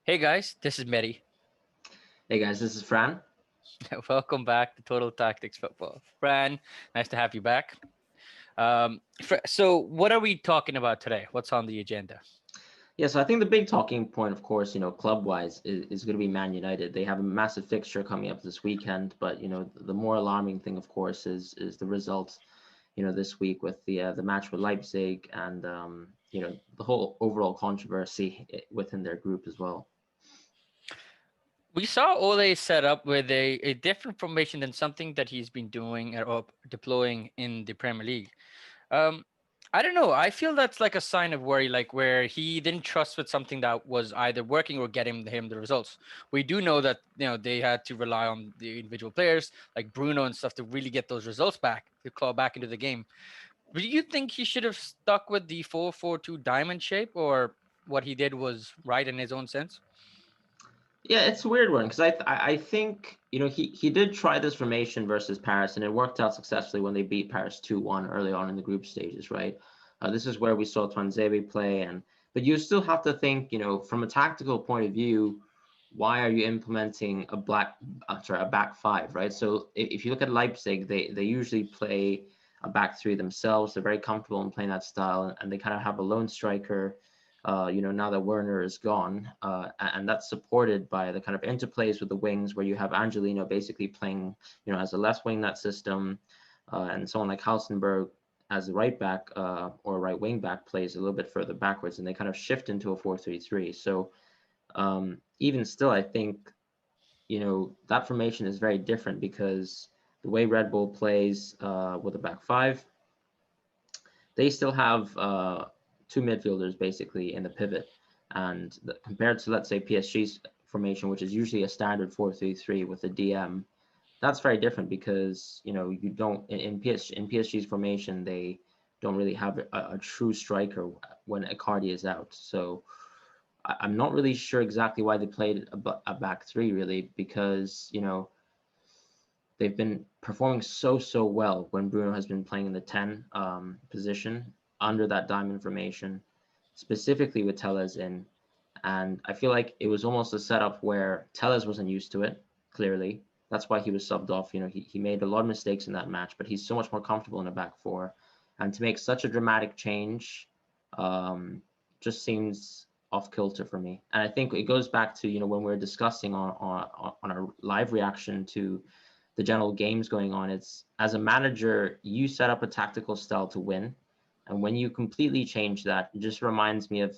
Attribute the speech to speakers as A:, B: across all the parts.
A: Hey guys, this is Mehdi.
B: Hey guys, this is Fran.
A: Welcome back to Total Tactics Football. Fran, nice to have you back. So, what are we talking about today? What's on the agenda?
B: Yeah, so I think the big talking point, of course, club-wise, is going to be Man United. They have a massive fixture coming up this weekend, but the more alarming thing, of course, is the results, this week with the match with Leipzig and the whole overall controversy within their group as well.
A: We saw Ole set up with a different formation than something that he's been doing or deploying in the Premier League. Um, I don't know. I feel that's like a sign of worry, like where he didn't trust with something that was either working or getting him the results. We do know that they had to rely on the individual players like Bruno and stuff to really get those results back, to claw back into the game. Do you think he should have stuck with the 4-4-2 diamond shape, or what he did was right in his own sense?
B: Yeah, it's a weird one because I think he did try this formation versus Paris and it worked out successfully when they beat Paris 2-1 early on in the group stages, right? This is where we saw Twanzebe play, but you still have to think, from a tactical point of view, why are you implementing a back five, right? So if you look at Leipzig, they usually play a back three themselves. They're very comfortable in playing that style, and they kind of have a lone striker now that Werner is gone, and that's supported by the kind of interplays with the wings, where you have Angeliño basically playing, as a left wing that system, and someone like Hausenberg as a right back or right wing back plays a little bit further backwards, and they kind of shift into a 4-3-3. So even still, I think that formation is very different because the way Red Bull plays with a back five, they still have two midfielders basically in the pivot. And compared to, let's say, PSG's formation, which is usually a standard 4-3-3 with a DM, that's very different because you don't in PSG's formation they don't really have a true striker when Icardi is out. So I'm not really sure exactly why they played a back three really because they've been performing so well when Bruno has been playing in the 10 position under that diamond formation, specifically with Telles in. And I feel like it was almost a setup where Telles wasn't used to it, clearly. That's why he was subbed off. He made a lot of mistakes in that match, but he's so much more comfortable in a back four. And to make such a dramatic change just seems off kilter for me. And I think it goes back to, when we are discussing on our live reaction to the general games going on. It's, as a manager, you set up a tactical style to win, and when you completely change that, it just reminds me of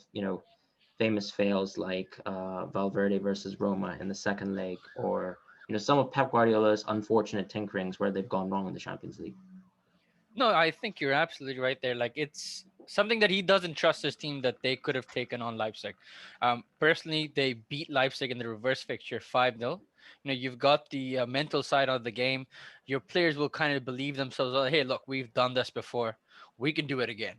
B: famous fails like Valverde versus Roma in the second leg, or some of Pep Guardiola's unfortunate tinkerings where they've gone wrong in the Champions League.
A: No, I think you're absolutely right there. Like it's something that he doesn't trust his team that they could have taken on Leipzig. Personally, they beat Leipzig in the reverse fixture 5-0. You've got the mental side of the game. Your players will kind of believe themselves. Oh, hey, look, we've done this before. We can do it again.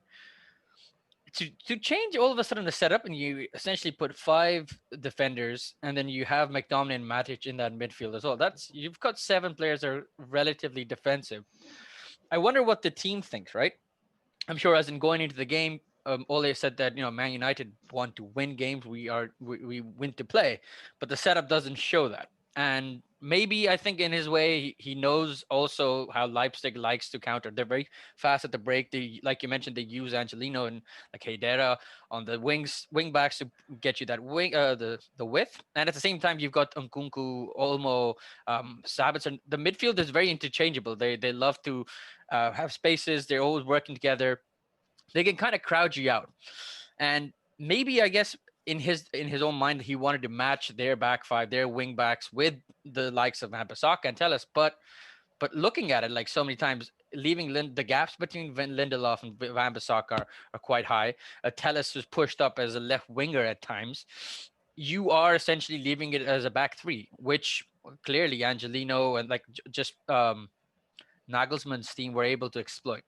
A: To change all of a sudden the setup and you essentially put five defenders and then you have McDominay and Matic in that midfield as well. That's you've got seven players that are relatively defensive. I wonder what the team thinks, right? I'm sure as in going into the game, Ole said that Man United want to win games. We win to play, but the setup doesn't show that. And maybe I think in his way he knows also how Leipzig likes to counter. They're very fast at the break. They, like you mentioned, they use Angeliño and like Hedera on the wing backs to get you that the width. And at the same time, you've got Nkunku, Olmo, Sabitzer. The midfield is very interchangeable. They love to have spaces. They're always working together. They can kind of crowd you out. And maybe I guess in his own mind he wanted to match their back five, their wing backs with the likes of Wan-Bissaka and Telles. But looking at it like so many times, leaving the gaps between Lindelof and Wan-Bissaka are quite high. Telles is pushed up as a left winger at times. You are essentially leaving it as a back three, which clearly Angelino and like just Nagelsmann's team were able to exploit.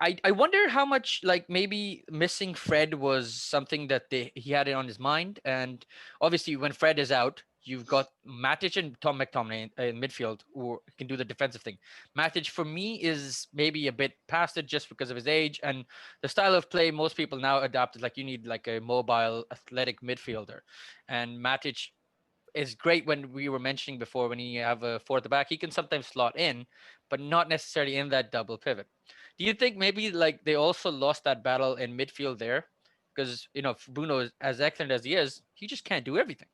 A: I wonder how much like maybe missing Fred was something that he had it on his mind, and obviously when Fred is out, You've got Matic and Tom McTominay in midfield who can do the defensive thing. Matic for me is maybe a bit past it just because of his age and the style of play most people now adopt is like you need like a mobile athletic midfielder. And Matic is great when we were mentioning before when he have a four at the back, he can sometimes slot in, but not necessarily in that double pivot. Do you think maybe like they also lost that battle in midfield there? Because Bruno, as excellent as he is, he just can't do everything.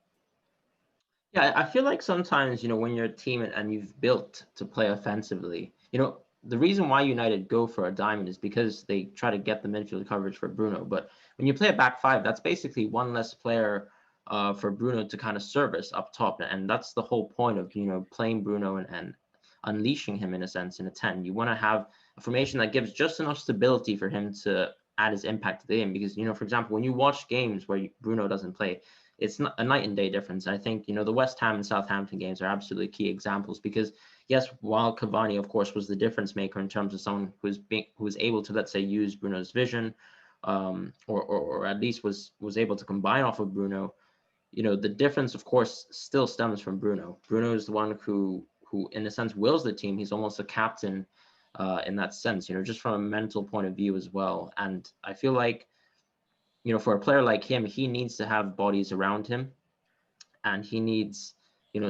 B: Yeah, I feel like sometimes, when you're a team and you've built to play offensively, the reason why United go for a diamond is because they try to get the midfield coverage for Bruno. But when you play a back five, that's basically one less player for Bruno to kind of service up top. And that's the whole point of, playing Bruno and unleashing him in a sense in a 10. You want to have a formation that gives just enough stability for him to add his impact to the game. Because, for example, when you watch games where Bruno doesn't play, it's not a night and day difference. I think, the West Ham and Southampton games are absolutely key examples because, yes, while Cavani, of course, was the difference maker in terms of someone who was able to, let's say, use Bruno's vision, or at least was able to combine off of Bruno, the difference, of course, still stems from Bruno. Bruno is the one who in a sense wills the team. He's almost a captain in that sense, just from a mental point of view as well. And I feel like, for a player like him, he needs to have bodies around him, and he needs,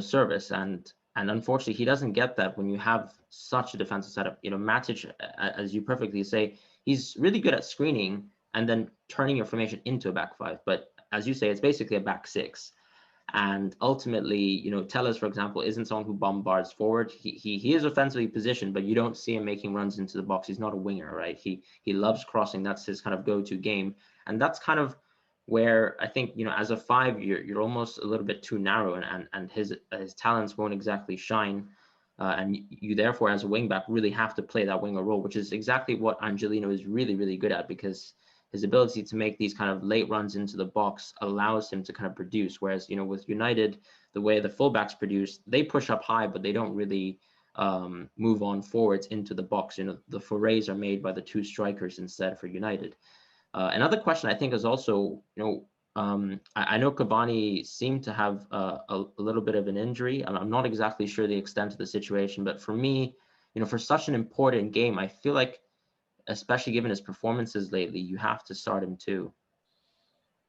B: service. And unfortunately, he doesn't get that when you have such a defensive setup. Matic, as you perfectly say, he's really good at screening and then turning your formation into a back five. But as you say, it's basically a back six. And ultimately, Tellez, for example, isn't someone who bombards forward. He is offensively positioned, but you don't see him making runs into the box. He's not a winger, right? He loves crossing. That's his kind of go-to game. And that's kind of where I think, as a five, you're almost a little bit too narrow, and his talents won't exactly shine. And you therefore, as a wing back, really have to play that winger role, which is exactly what Angeliño is really, really good at, because his ability to make these kind of late runs into the box allows him to kind of produce. Whereas, with United, the way the fullbacks produce, they push up high, but they don't really move on forwards into the box. The forays are made by the two strikers instead for United. Another question I think is also, I know Cavani seemed to have a little bit of an injury, and I'm not exactly sure the extent of the situation. But for me, for such an important game, I feel like, especially given his performances lately, you have to start him too.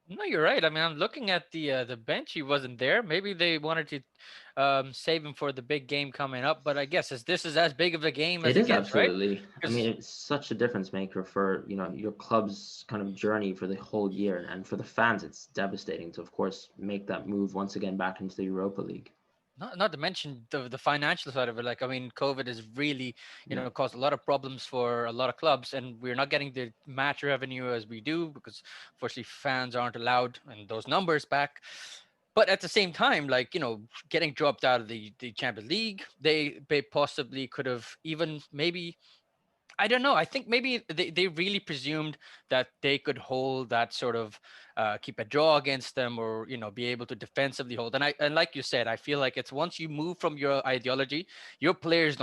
A: No, you're right. I mean, I'm looking at the bench. He wasn't there. Maybe they wanted to save him for the big game coming up. But I guess this is as big of a game
B: It
A: as it
B: is
A: gets, right?
B: absolutely. I mean,
A: Because
B: it's such a difference maker for, your club's kind of journey for the whole year. And for the fans, it's devastating to, of course, make that move once again back into the Europa League.
A: not to mention the financial side of it. Like, I mean, COVID has really,
B: Yeah.
A: caused a lot of problems for a lot of clubs, and we're not getting the match revenue as we do because, unfortunately, fans aren't allowed and those numbers back. But at the same time, like, getting dropped out of the Champions League, they possibly could have even maybe I don't know. I think maybe they really presumed that they could hold that sort of keep a draw against them, or be able to defensively hold. And like you said, I feel like it's once you move from your ideology, your players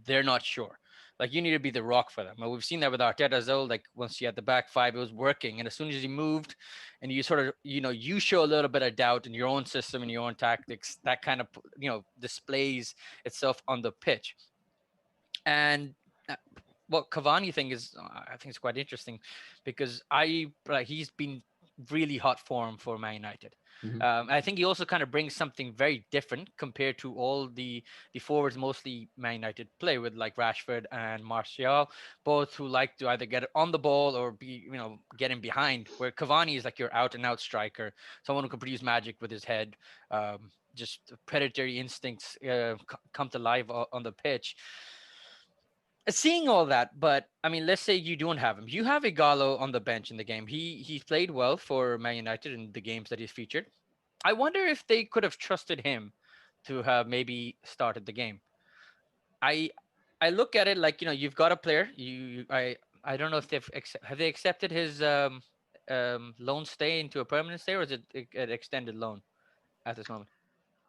A: they're not sure. Like, you need to be the rock for them. Well, we've seen that with Arteta as well. Like, once you had the back five, it was working, and as soon as you moved, and you sort of you show a little bit of doubt in your own system and your own tactics, that kind of displays itself on the pitch. And what Cavani thing is, I think it's quite interesting because he's been really hot form for Man United.
B: Mm-hmm.
A: I think he also kind of brings something very different compared to all the forwards mostly Man United play with, like Rashford and Martial, both who like to either get it on the ball or be getting behind. Where Cavani is like your out and out striker, someone who can produce magic with his head. Just predatory instincts come to life on the pitch. Seeing all that, but I mean, let's say you don't have him. You have Igalo on the bench in the game. He played well for Man United in the games that he's featured. I wonder if they could have trusted him to have maybe started the game. I I look at it like, you've got a player. I don't know if have they accepted his loan stay into a permanent stay, or is it an extended loan at this moment?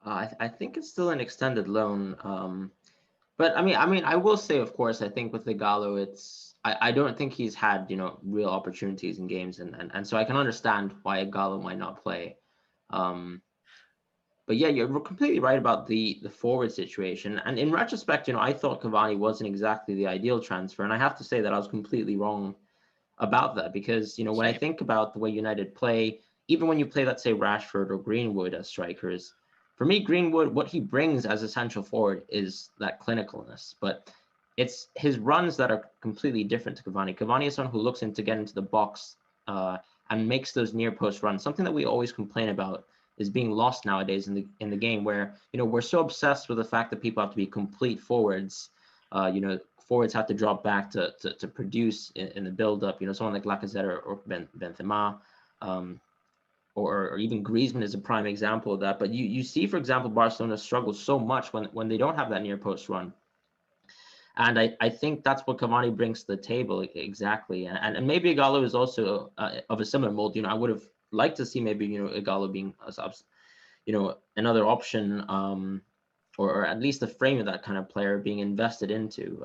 B: I think it's still an extended loan. But I mean, I will say, of course, I think with the Gallo, I don't think he's had, real opportunities in games, and so I can understand why Gallo might not play. Um, But yeah, you're completely right about the forward situation. And in retrospect, I thought Cavani wasn't exactly the ideal transfer, and I have to say that I was completely wrong about that because when I
A: Same.
B: think about the way United play, even when you play, let's say, Rashford or Greenwood as strikers, for me, Greenwood, what he brings as a central forward is that clinicalness, but it's his runs that are completely different to Cavani. Cavani is someone who looks in to get into the box and makes those near post runs. Something that we always complain about is being lost nowadays in the game, where we're so obsessed with the fact that people have to be complete forwards. Forwards have to drop back to produce in the build up. Someone like Lacazette or Benzema, or even Griezmann is a prime example of that. But you see, for example, Barcelona struggles so much when they don't have that near post run. And I think that's what Cavani brings to the table exactly. And maybe Igalo is also of a similar mold. I would have liked to see maybe Igalo being another option, or at least the frame of that kind of player being invested into.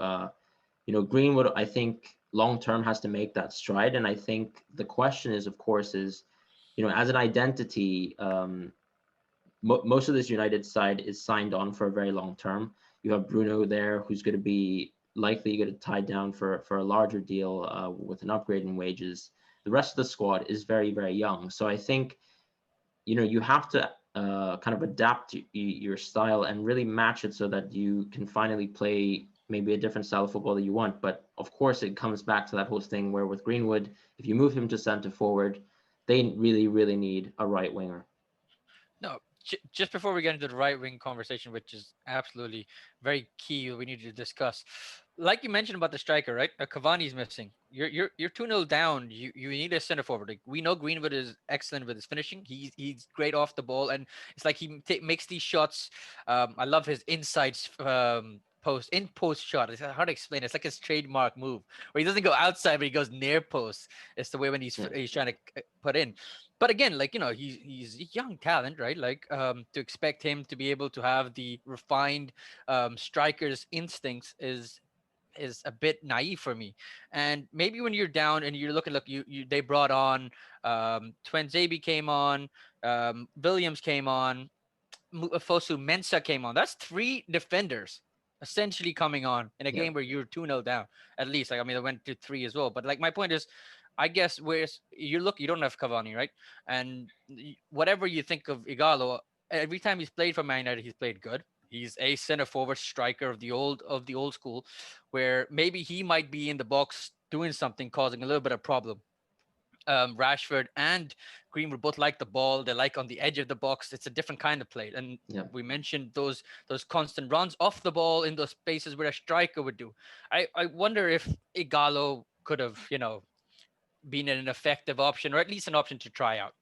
B: Greenwood, I think long term has to make that stride. And I think the question is, of course, as an identity, most of this United side is signed on for a very long term. You have Bruno there, who's going to be likely going to tie down for a larger deal with an upgrade in wages. The rest of the squad is very, very young. So I think, you have to kind of adapt your style and really match it so that you can finally play maybe a different style of football that you want. But of course, it comes back to that whole thing where with Greenwood, if you move him to centre forward, they really, really need a right winger.
A: No, just before we get into the right wing conversation, which is absolutely very key, we need to discuss. Like you mentioned about the striker, right? Cavani's missing. You're 2-0 down. You need a center forward. Like, we know Greenwood is excellent with his finishing. He's great off the ball, and it's like he makes these shots. I love his insights. Post shot. It's hard to explain. It's like his trademark move where he doesn't go outside, but he goes near post. It's the way when
B: Yeah.
A: he's trying to put in. But again, like, he's a young talent, right? Like, to expect him to be able to have the refined striker's instincts is a bit naive for me. And maybe when you're down and you're looking, look, you they brought on Twenzabi came on, Williams came on, Fosu Mensah came on. That's three defenders essentially coming on in a
B: Yeah.
A: game where you're 2-0 down, at least. Like, I mean, I went to three as well. But like, my point is, I guess, where's you don't have Cavani, right? And whatever you think of Igalo, every time he's played for Man United, he's played good. He's a center forward striker of the old school, where maybe he might be in the box doing something, causing a little bit of problem. Rashford and Greenwood both like the ball. They like on the edge of the box. It's a different kind of play. And
B: Yeah.
A: we mentioned those constant runs off the ball in those spaces where a striker would do. I wonder if Igalo could have, been an effective option, or at least an option to try out.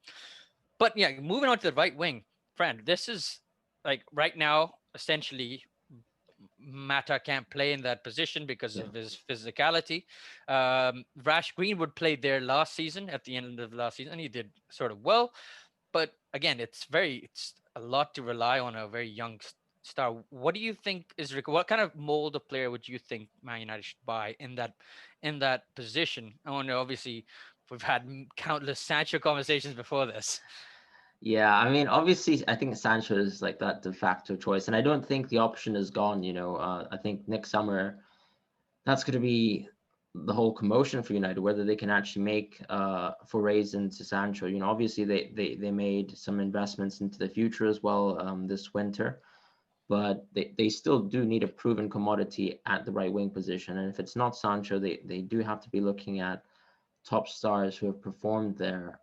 A: But yeah, moving on to the right wing, friend. This is like right now, essentially, Mata can't play in that position because
B: Yeah.
A: of his physicality. Rash Greenwood played there last season, at the end of last season, and he did sort of well. But again, it's a lot to rely on a very young star. What do you think is what kind of mold of player would you think Man United should buy in that position? I want to obviously we've had countless Sancho conversations before this.
B: Yeah, I mean, obviously, I think Sancho is like that de facto choice, and I don't think the option is gone. I think next summer that's going to be the whole commotion for United, whether they can actually make forays into Sancho. Obviously they made some investments into the future as well this winter, but they still do need a proven commodity at the right wing position. And if it's not Sancho, they do have to be looking at top stars who have performed there.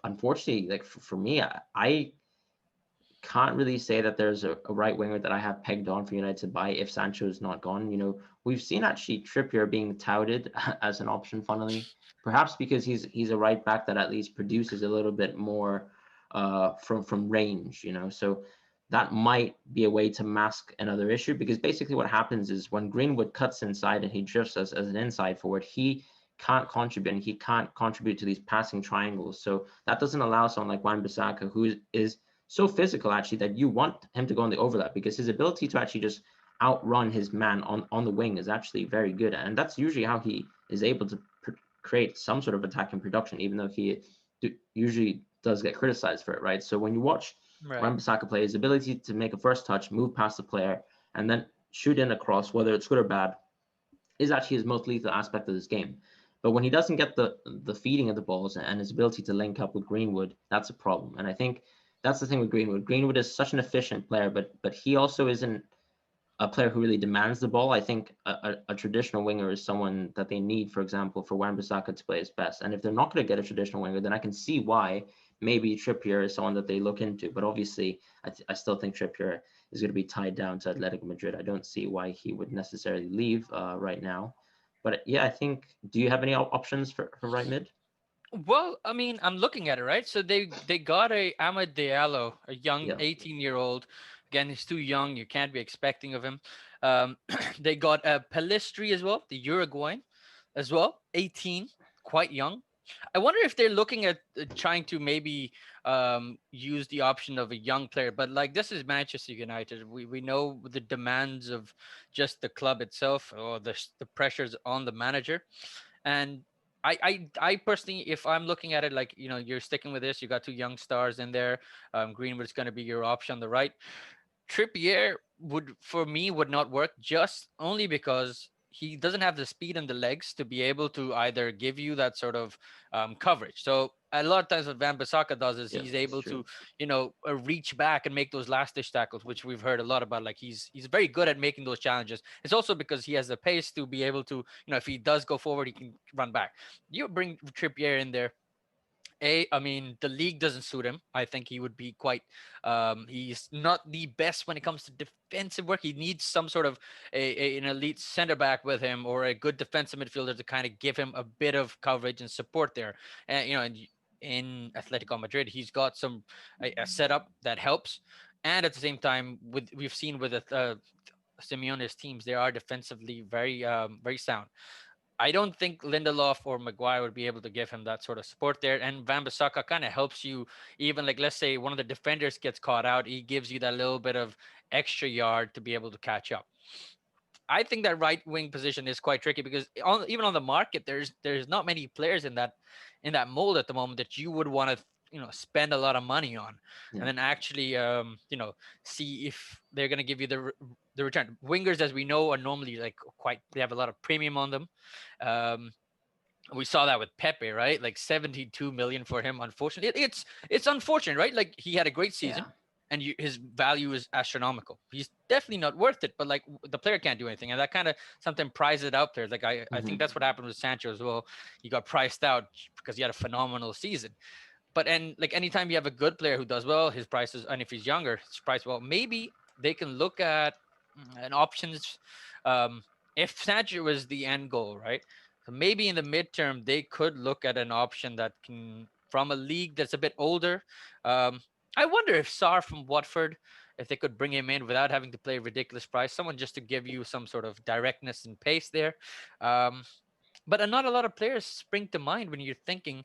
B: Unfortunately, like for me, I can't really say that there's a right winger that I have pegged on for United to buy if Sancho is not gone. We've seen actually Trippier being touted as an option, funnily, perhaps because he's a right back that at least produces a little bit more from range. So that might be a way to mask another issue, because basically what happens is when Greenwood cuts inside and he drifts as an inside forward, he can't contribute, and he can't contribute to these passing triangles. So that doesn't allow someone like Wan-Bissaka, who is so physical actually, that you want him to go on the overlap, because his ability to actually just outrun his man on the wing is actually very good. And that's usually how he is able to create some sort of attacking production, even though he usually does get criticized for it, right? So when you watch
A: Right.
B: Wan-Bissaka play, his ability to make a first touch, move past the player, and then shoot in a cross, whether it's good or bad, is actually his most lethal aspect of this game. But when he doesn't get the feeding of the balls and his ability to link up with Greenwood, that's a problem. And I think that's the thing with Greenwood. Greenwood is such an efficient player, but he also isn't a player who really demands the ball. I think a traditional winger is someone that they need, for example, for Wan-Bissaka to play his best. And if they're not going to get a traditional winger, then I can see why maybe Trippier is someone that they look into. But obviously, I still think Trippier is going to be tied down to Atletico Madrid. I don't see why he would necessarily leave right now. But yeah, I think. Do you have any options for right mid?
A: Well, I mean, I'm looking at it, right? So they got a Amad Diallo, a young
B: Yeah.
A: 18-year-old. Again, he's too young. You can't be expecting of him. They got a Pelistri as well, the Uruguayan, as well, 18, quite young. I wonder if they're looking at trying to maybe use the option of a young player, but like this is Manchester United. We know the demands of just the club itself, or the pressures on the manager. And I personally, if I'm looking at it like, you're sticking with this, you got two young stars in there. Greenwood's going to be your option on the right. Trippier would, for me, would not work, just only because he doesn't have the speed and the legs to be able to either give you that sort of coverage. So a lot of times what Van Bissaka does is
B: Yeah,
A: he's
B: that's
A: able
B: true.
A: to, reach back and make those last ditch tackles, which we've heard a lot about. Like he's very good at making those challenges. It's also because he has the pace to be able to, if he does go forward, he can run back. You bring Trippier in there, I mean, the league doesn't suit him. I think he would be quite. He's not the best when it comes to defensive work. He needs some sort of an elite center back with him, or a good defensive midfielder to kind of give him a bit of coverage and support there. And in Atletico Madrid, he's got a setup that helps, and at the same time, we've seen with Simeone's teams, they are defensively very sound. I don't think Lindelof or Maguire would be able to give him that sort of support there. And Van Bissaka kind of helps you, even like, let's say one of the defenders gets caught out, he gives you that little bit of extra yard to be able to catch up. I think that right wing position is quite tricky because even on the market, there's not many players in that mold at the moment that you would want to spend a lot of money on,
B: Yeah.
A: and then actually see if they're going to give you the return. Wingers, as we know, are normally like quite, they have a lot of premium on them. Um, we saw that with Pepe, right? Like 72 million for him. Unfortunately, it's unfortunate, right? Like he had a great
B: Yeah.
A: season, and his value is astronomical. He's definitely not worth it, but like the player can't do anything, and that kind of something pries it out there. Like I think
B: Hmm.
A: that's what happened with Sancho as well. He got priced out because he had a phenomenal season. But and like anytime you have a good player who does well, his prices, and if he's younger, his price well. Maybe they can look at an options. Um, if Sancho is the end goal, right? So maybe in the midterm they could look at an option that can, from a league that's a bit older. Um, I wonder if Sar from Watford, if they could bring him in without having to play a ridiculous price, someone just to give you some sort of directness and pace there. Um, but not a lot of players spring to mind when you're thinking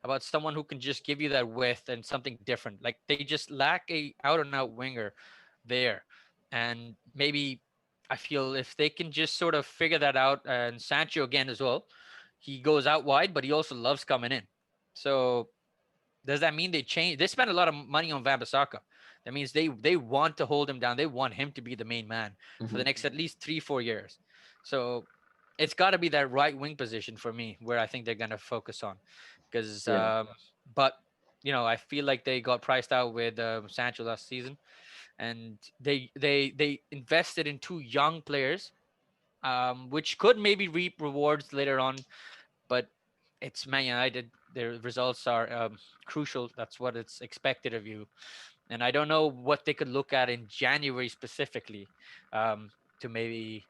A: about someone who can just give you that width and something different. Like they just lack a out and out winger there. And maybe I feel if they can just sort of figure that out, and Sancho again as well, he goes out wide, but he also loves coming in. So does that mean they change? They spend a lot of money on Wan-Bissaka. That means they want to hold him down. They want him to be the main man for the
B: Hmm.
A: next at least 3-4 years. So it's got to be that right wing position for me where I think they're gonna focus on, because
B: Yeah.
A: but I feel like they got priced out with Sancho last season, and they invested in two young players, which could maybe reap rewards later on, but it's Man United. Their results are crucial. That's what it's expected of you. And I don't know what they could look at in January specifically, to maybe.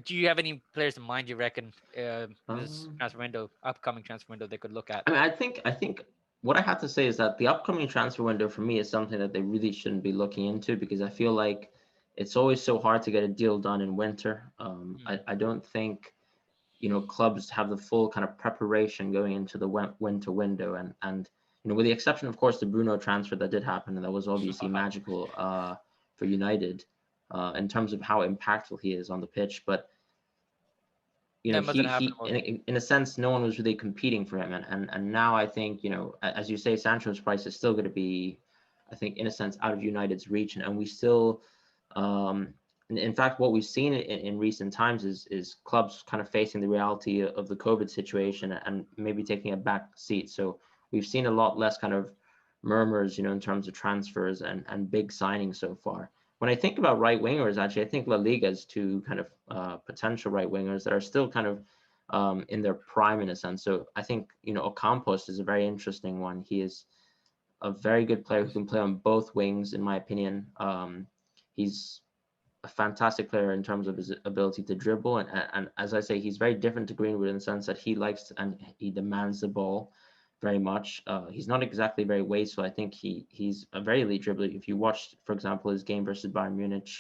A: Do you have any players in mind you reckon this
B: Um,
A: transfer window, upcoming transfer window, they could look at?
B: I mean, I think what I have to say is that the upcoming transfer window for me is something that they really shouldn't be looking into because I feel like it's always so hard to get a deal done in winter.
A: Hmm.
B: I don't think clubs have the full kind of preparation going into the winter window, and with the exception, of course, the Bruno transfer that did happen, and that was obviously
A: Wow.
B: magical for United in terms of how impactful he is on the pitch, but
A: That mustn't happen
B: he
A: most.
B: in a sense no one was really competing for him, and now I think as you say Sancho's price is still going to be I think, in a sense, out of United's reach, and we still, um, in fact, what we've seen in recent times is clubs kind of facing the reality of the COVID situation and maybe taking a back seat. So we've seen a lot less kind of murmurs, in terms of transfers and big signings so far. When I think about right wingers, actually, I think La Liga has two kind of potential right wingers that are still kind of in their prime in a sense. So I think Ocampos is a very interesting one. He is a very good player who can play on both wings, in my opinion. He's a fantastic player in terms of his ability to dribble, and as I say, he's very different to Greenwood in the sense that he likes to, and he demands the ball very much. He's not exactly very wasteful. I think he's a very elite dribbler. If you watched, for example, his game versus Bayern Munich,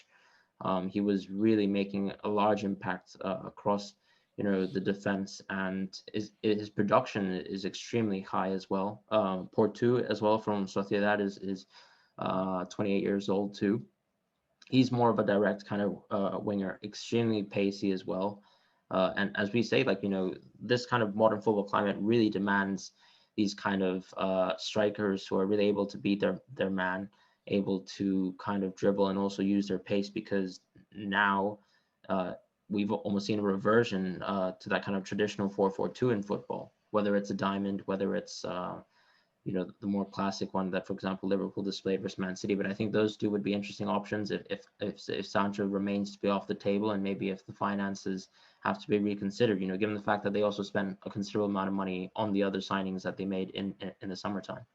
B: he was really making a large impact across, the defense, and his production is extremely high as well. Porto as well from Sociedad is 28 years old too. He's more of a direct kind of winger, extremely pacey as well. And as we say, like, this kind of modern football climate really demands these kind of strikers who are really able to beat their man, able to kind of dribble and also use their pace, because now uh, we've almost seen a reversion to that kind of traditional 4-4-2 in football, whether it's a diamond, whether it's the more classic one that, for example, Liverpool displayed versus Man City. But I think those two would be interesting options if Sancho remains to be off the table, and maybe if the finances have to be reconsidered. Given the fact that they also spent a considerable amount of money on the other signings that they made in the summertime.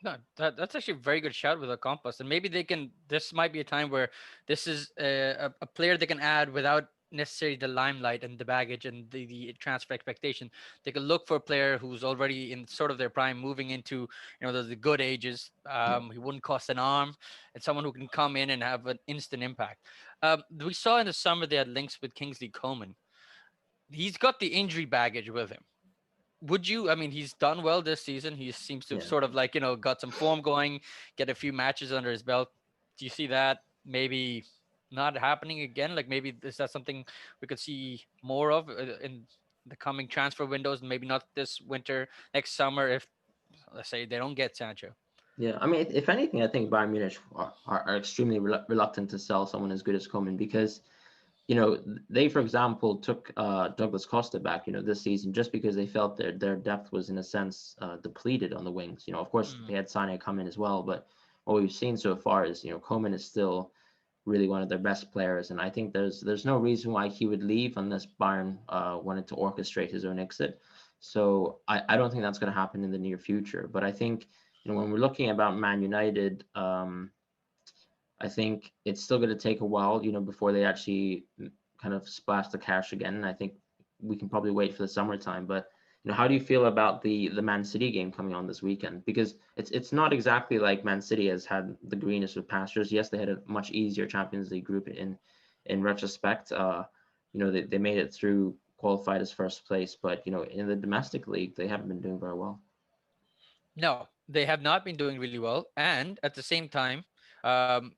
A: No, that's actually a very good shout with a compass, and maybe they can. This might be a time where this is a player they can add without necessarily the limelight and the baggage and the transfer expectation. They can look for a player who's already in sort of their prime, moving into the good ages.
B: Yeah,
A: He wouldn't cost an arm, and someone who can come in and have an instant impact. We saw in the summer they had links with Kingsley Coman. He's got the injury baggage with him. Would you? I mean, he's done well this season. He seems to have
B: yeah.
A: sort of like got some form going, get a few matches under his belt. Do you see that maybe not happening again? Like maybe is that something we could see more of in the coming transfer windows? Maybe not this winter, next summer, if let's say they don't get Sancho.
B: Yeah, I mean, if anything, I think Bayern Munich are extremely reluctant to sell someone as good as Coman, because they, for example, took Douglas Costa back, this season, just because they felt their depth was, in a sense, depleted on the wings. Of course, they
A: Mm.
B: had Sané come in as well, but what we've seen so far is, Coman is still really one of their best players, and I think there's no reason why he would leave unless Bayern wanted to orchestrate his own exit. So I don't think that's going to happen in the near future. But I think, when we're looking about Man United, I think it's still going to take a while, before they actually kind of splash the cash again. And I think we can probably wait for the summertime. But how do you feel about the Man City game coming on this weekend? Because it's not exactly like Man City has had the greenest of pastures. Yes, they had a much easier Champions League group in retrospect. They made it through, qualified as first place, but in the domestic league they haven't been doing very well.
A: No, they have not been doing really well, and at the same time,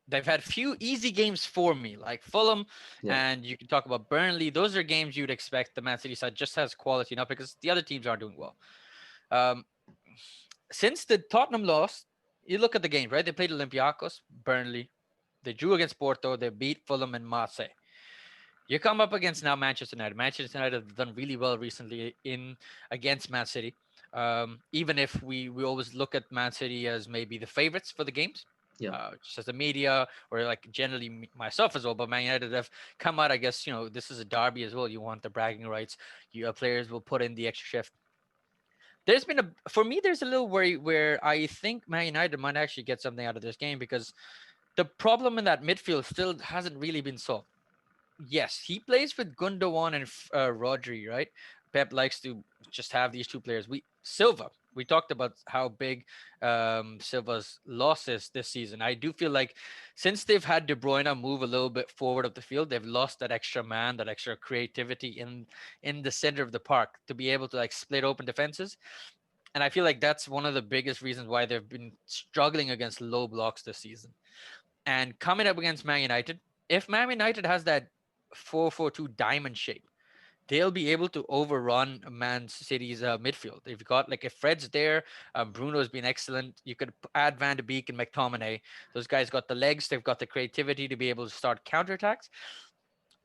A: they've had few easy games for me, like Fulham,
B: Yeah,
A: and you can talk about Burnley. Those are games you'd expect the Man City side just has quality enough because the other teams aren't doing well. Um, since the Tottenham loss, you look at the games, right? They played Olympiacos, Burnley, they drew against Porto, they beat Fulham and Marseille. You come up against now Manchester United. Manchester United have done really well recently in against Man City. Even if we always look at Man City as maybe the favorites for the games,
B: yeah.
A: just as the media or like generally myself as well. But Man United have come out. I guess this is a derby as well. You want the bragging rights. Your players will put in the extra shift. There's been a for me. There's a little worry where I think Man United might actually get something out of this game because the problem in that midfield still hasn't really been solved. Yes, he plays with Gundogan and Rodri, right? Pep likes to just have these two players. Silva. We talked about how big Silva's loss is this season. I do feel like since they've had De Bruyne move a little bit forward of the field, they've lost that extra man, that extra creativity in the center of the park to be able to like split open defenses. And I feel like that's one of the biggest reasons why they've been struggling against low blocks this season. And coming up against Man United, if Man United has that 4-4-2 diamond shape, they'll be able to overrun Man City's midfield. They've got like if Fred's there, Bruno's been excellent. You could add Van de Beek and McTominay. Those guys got the legs. They've got the creativity to be able to start counterattacks.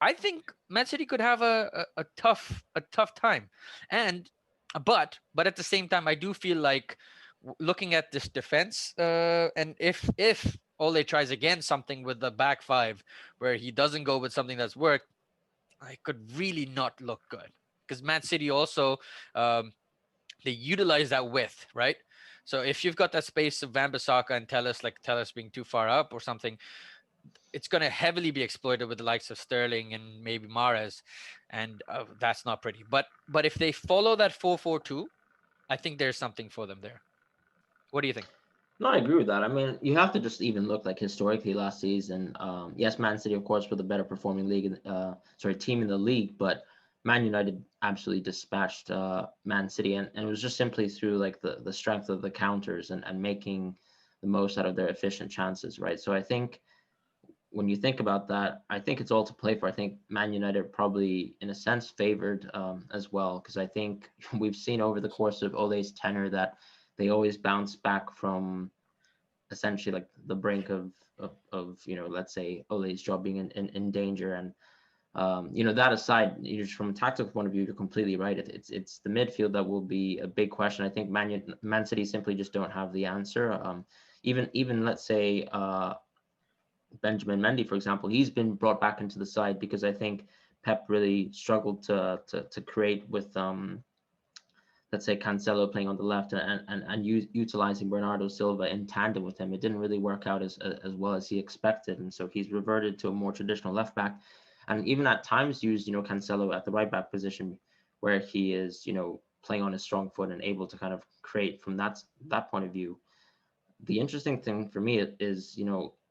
A: I think Man City could have a tough time, and but at the same time, I do feel like looking at this defense, and if Ole tries again something with the back five, where he doesn't go with something that's worked, I could really not look good because Man City also um, they utilize that width, right? So if you've got that space of Wan-Bissaka and Tellus being too far up or something, it's going to heavily be exploited with the likes of Sterling and maybe Mahrez, and that's not pretty. But if they follow that 4-4-2, I think there's something for them there. What do you think?
B: No, I agree with that. I mean, you have to just even look like historically last season. Yes, Man City, of course, were the better performing team in the league, but Man United absolutely dispatched Man City, and it was just simply through like the strength of the counters and making the most out of their efficient chances, right? So I think when you think about that, I think it's all to play for. I think Man United are probably, in a sense, favored as well, because I think we've seen over the course of Ole's tenure that they always bounce back from essentially like the brink of let's say Ole's job being in danger. And that aside, just from a tactical point of view, you're completely right. It's the midfield that will be a big question. I think Man City simply just don't have the answer. Even let's say Benjamin Mendy, for example, he's been brought back into the side because I think Pep really struggled to create with let's say Cancelo playing on the left and utilizing Bernardo Silva in tandem with him. It didn't really work out as well as he expected, and so he's reverted to a more traditional left back, and even at times used Cancelo at the right back position, where he is playing on his strong foot and able to kind of create from that point of view. The interesting thing for me is,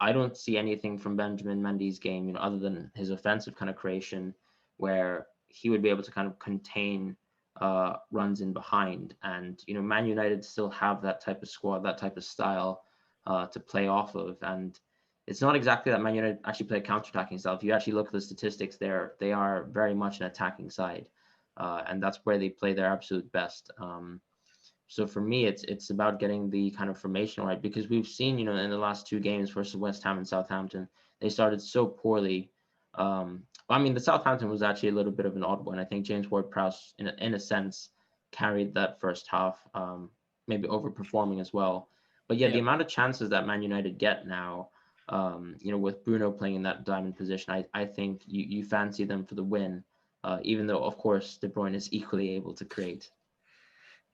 B: I don't see anything from Benjamin Mendy's game, other than his offensive kind of creation, where he would be able to kind of contain runs in behind. And, Man United still have that type of squad, that type of style to play off of. And it's not exactly that Man United actually play a counter-attacking style. If you actually look at the statistics there, they are very much an attacking side. And that's where they play their absolute best. So for me, it's about getting the kind of formation right, because we've seen, in the last two games versus West Ham and Southampton, they started so poorly. I mean, the Southampton was actually a little bit of an odd one. I think James Ward-Prowse, in a sense, carried that first half, maybe overperforming as well. But yeah, the
A: Yeah.
B: amount of chances that Man United get now, with Bruno playing in that diamond position, I think you fancy them for the win, even though, of course, De Bruyne is equally able to create.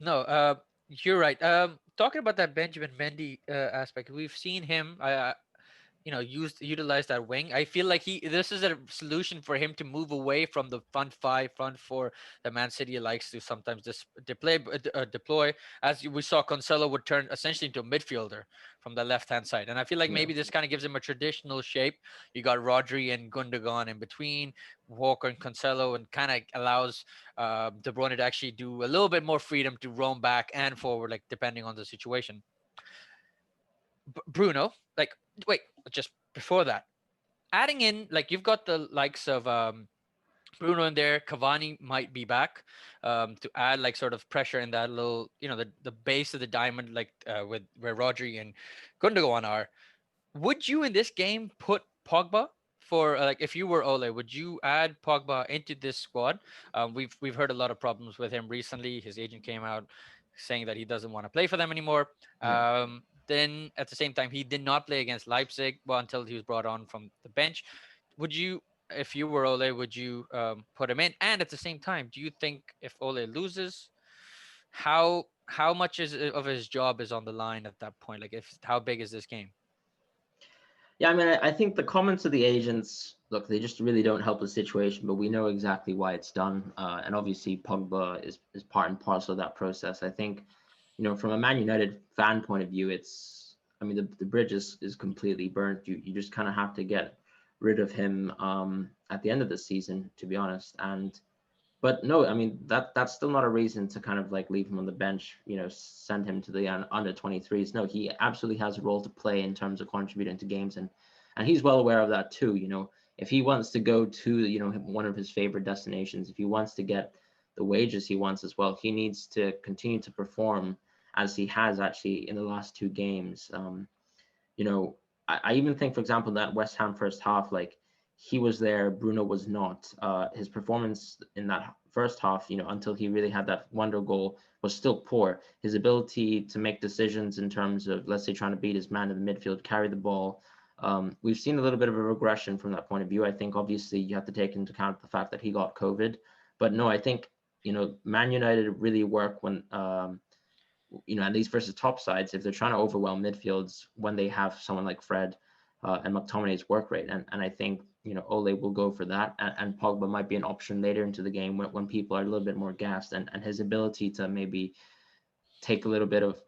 A: No, you're right. Talking about that Benjamin Mendy aspect, we've seen him. Utilize that wing. I feel like this is a solution for him to move away from the front five, front four that Man City likes to sometimes deploy. As we saw, Cancelo would turn essentially into a midfielder from the left hand side, and I feel like
B: Yeah.
A: maybe this kind of gives him a traditional shape. You got Rodri and Gundogan in between, Walker and Cancelo, and kind of allows De Bruyne to actually do a little bit more freedom to roam back and forward, like depending on the situation. Bruno, like, wait, just before that, adding in like you've got the likes of Bruno in there. Cavani might be back to add like sort of pressure in that little, the base of the diamond, like with where Rodri and Gundogan are. Would you in this game put Pogba for like if you were Ole? Would you add Pogba into this squad? We've heard a lot of problems with him recently. His agent came out saying that he doesn't want to play for them anymore.
B: Yeah.
A: Then at the same time, he did not play against Leipzig well until he was brought on from the bench. Would you, if you were Ole, would you put him in? And at the same time, do you think if Ole loses, how much of his job is on the line at that point? Like, if how big is this game?
B: Yeah, I mean, I think the comments of the agents, look, they just really don't help the situation, but we know exactly why it's done. And obviously, Pogba is part and parcel of that process. I think, from a Man United fan point of view, I mean, the bridge is completely burnt. You just kind of have to get rid of him at the end of the season, to be honest. But no, I mean that's still not a reason to kind of like leave him on the bench, send him to the under 23s. No, he absolutely has a role to play in terms of contributing to games, and he's well aware of that too. if he wants to go to, one of his favorite destinations, if he wants to get the wages he wants as well, he needs to continue to perform as he has actually in the last two games. You know, I even think, for example, that West Ham first half, like he was there, Bruno was not. His performance in that first half, until he really had that wonder goal, was still poor. His ability to make decisions in terms of, let's say, trying to beat his man in the midfield, carry the ball. We've seen a little bit of a regression from that point of view. I think obviously you have to take into account the fact that he got COVID, but no, I think Man United really work when and these versus top sides, if they're trying to overwhelm midfields when they have someone like Fred and McTominay's work rate. And I think, Ole will go for that. And Pogba might be an option later into the game when people are a little bit more gassed, and his ability to maybe take a little bit of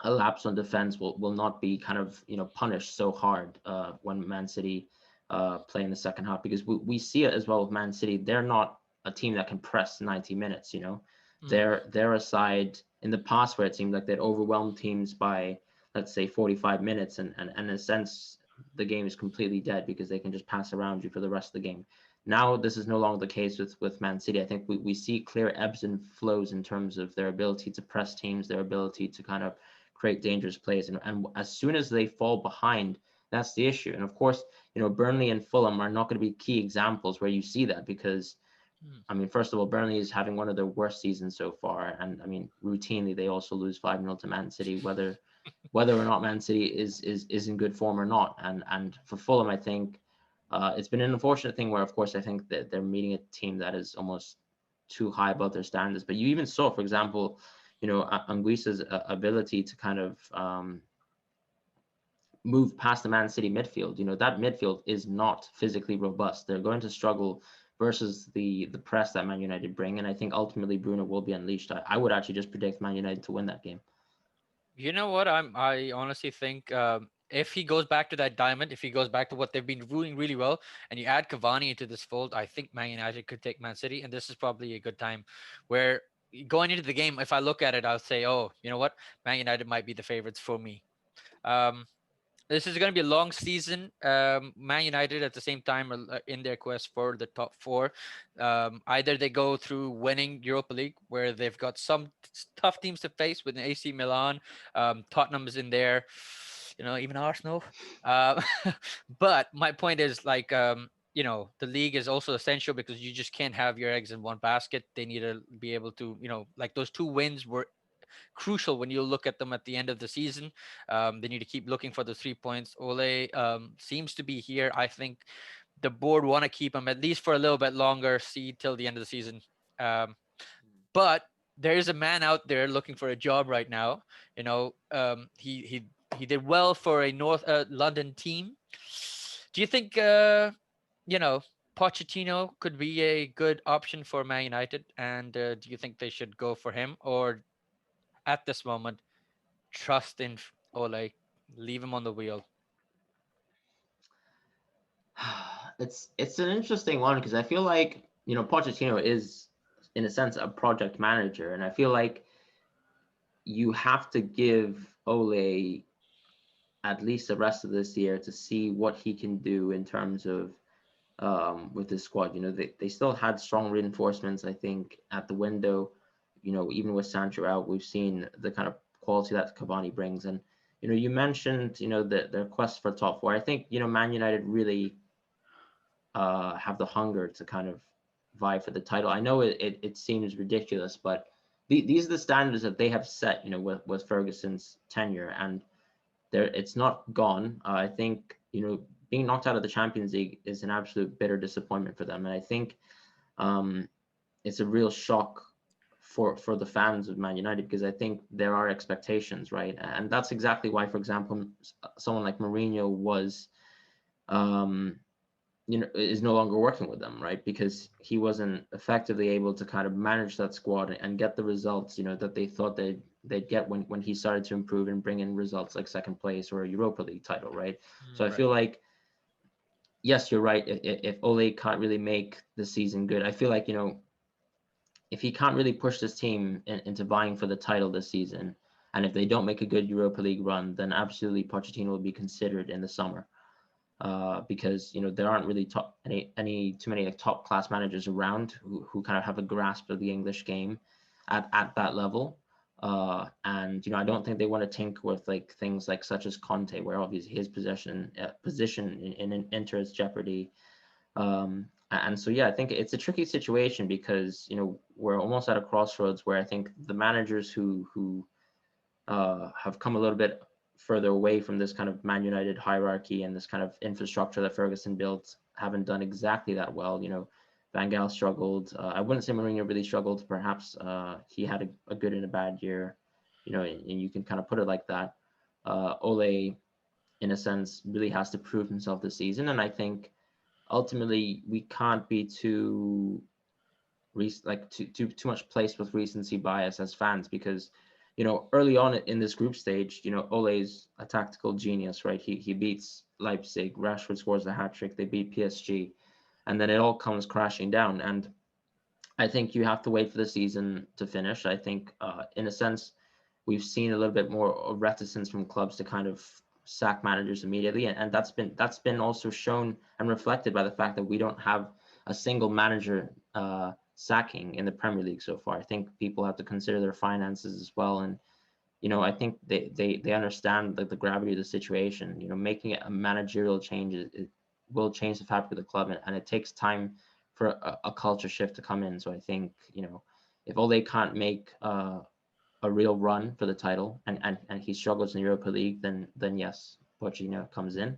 B: a lapse on defense will not be kind of, punished so hard when Man City play in the second half, because we see it as well with Man City. They're not a team that can press 90 minutes, They're a side in the past where it seemed like they'd overwhelm teams by, let's say, 45 minutes, and in a sense the game is completely dead because they can just pass around you for the rest of the game. Now this is no longer the case with Man City. I think we see clear ebbs and flows in terms of their ability to press teams, their ability to kind of create dangerous plays, and as soon as they fall behind, that's the issue. And of course, Burnley and Fulham are not going to be key examples where you see that, because I mean, first of all, Burnley is having one of their worst seasons so far, and I mean, routinely they also lose 5-0 to Man City, whether or not Man City is in good form or not. And for Fulham, I think it's been an unfortunate thing where, of course, I think that they're meeting a team that is almost too high above their standards. But you even saw, for example, Anguissa's ability to kind of move past the Man City midfield. That midfield is not physically robust. They're going to struggle versus the press that Man United bring. And I think ultimately Bruno will be unleashed. I would actually just predict Man United to win that game.
A: You know what? I honestly think if he goes back to that diamond, if he goes back to what they've been doing really well, and you add Cavani into this fold, I think Man United could take Man City, and this is probably a good time where going into the game, if I look at it, I'll say, oh, you know what, Man United might be the favorites for me. Um, this is going to be a long season. Man United at the same time are in their quest for the top four. Either they go through winning Europa League, where they've got some tough teams to face with AC Milan, Tottenham is in there, even Arsenal. Uh, but my point is the league is also essential because you just can't have your eggs in one basket. They need to be able to, like those two wins were crucial when you look at them at the end of the season. They need to keep looking for the 3 points. Ole seems to be here. I think the board want to keep him at least for a little bit longer, see till the end of the season. But there is a man out there looking for a job right now. He did well for a North London team. Do you think Pochettino could be a good option for Man United? And do you think they should go for him, or at this moment trust in Ole, leave him on the wheel?
B: It's an interesting one, because I feel like, Pochettino is in a sense a project manager, and I feel like you have to give Ole at least the rest of this year to see what he can do in terms of with this squad. They still had strong reinforcements, I think, at the window. Even with Sancho out, we've seen the kind of quality that Cavani brings. And you mentioned their quest for top four. I think Man United really have the hunger to kind of vie for the title. I know it seems ridiculous, but these are the standards that they have set, with Ferguson's tenure, and it's not gone. I think being knocked out of the Champions League is an absolute bitter disappointment for them, and I think it's a real shock for the fans of Man United, because I think there are expectations, right? And that's exactly why, for example, someone like Mourinho was is no longer working with them, right? Because he wasn't effectively able to kind of manage that squad and get the results, that they thought they'd get when he started to improve and bring in results like second place or a Europa League title, right? So I feel like, yes, you're right. If Ole can't really make the season good, I feel like, if he can't really push this team into vying for the title this season, and if they don't make a good Europa League run, then absolutely Pochettino will be considered in the summer. because there aren't really any too many like top class managers around who kind of have a grasp of the English game at that level. And I don't think they want to tinker with like things like such as Conte, where obviously his position in Inter is jeopardy. And so yeah, I think it's a tricky situation because we're almost at a crossroads where I think the managers who have come a little bit further away from this kind of Man United hierarchy and this kind of infrastructure that Ferguson built haven't done exactly that well. Van Gaal struggled. I wouldn't say Mourinho really struggled. Perhaps he had a good and a bad year, and you can kind of put it like that. Ole, in a sense, really has to prove himself this season, and I think ultimately we can't be too much placed with recency bias as fans, because early on in this group stage, Ole's a tactical genius, right? He beats Leipzig, Rashford scores a hat trick, they beat PSG, and then it all comes crashing down. And I think you have to wait for the season to finish. I think, in a sense, we've seen a little bit more reticence from clubs to kind of sack managers immediately, and that's been also shown and reflected by the fact that we don't have a single manager sacking in the Premier League so far. I think people have to consider their finances as well, and I think they understand the gravity of the situation. Making a managerial change it will change the fabric of the club, and it takes time for a culture shift to come in. So I think if Ole can't make a real run for the title, and he struggles in the Europa League, then yes, Pochettino comes in.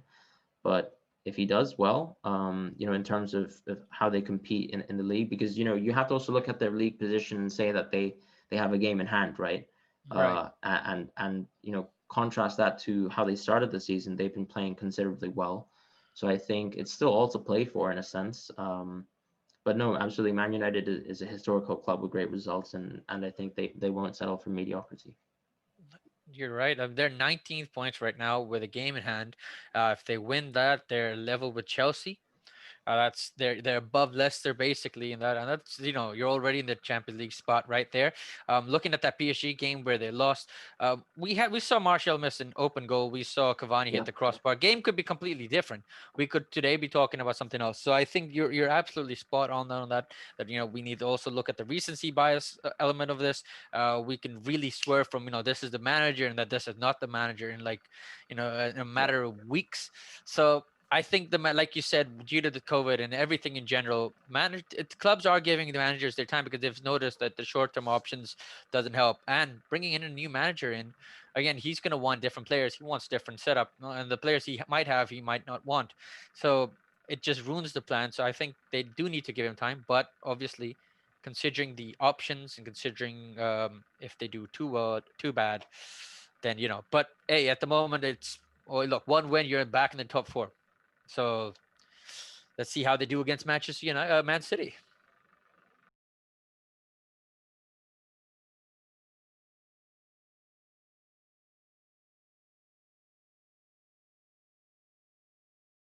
B: But if he does well, in terms of how they compete in the league, because you have to also look at their league position and say that they have a game in hand, right?
A: Right.
B: And contrast that to how they started the season. They've been playing considerably well, so I think it's still all to play for in a sense. But no, absolutely, Man United is a historical club with great results, and I think they won't settle for mediocrity.
A: You're right. They're 19th points right now with a game in hand. If they win that, they're level with Chelsea. That's they're above Leicester basically in that, and that's you're already in the Champions League spot right there. Looking at that PSG game where they lost, we saw Martial miss an open goal. We saw Cavani hit
B: Yeah,
A: the crossbar. Game could be completely different. We could today be talking about something else. So I think you're absolutely spot on that. That we need to also look at the recency bias element of this. We can really swear from this is the manager and that this is not the manager in like in a
B: yeah,
A: matter of weeks. So I think like you said, due to the COVID and everything in general, clubs are giving the managers their time because they've noticed that the short-term options doesn't help. And bringing in a new manager in, again, he's going to want different players. He wants different setup, and the players he might have, he might not want. So it just ruins the plan. So I think they do need to give him time, but obviously, considering the options and considering if they do too well, too bad, then. But hey, at the moment, it's look, one win, you're back in the top four. So let's see how they do against Manchester United, Man City.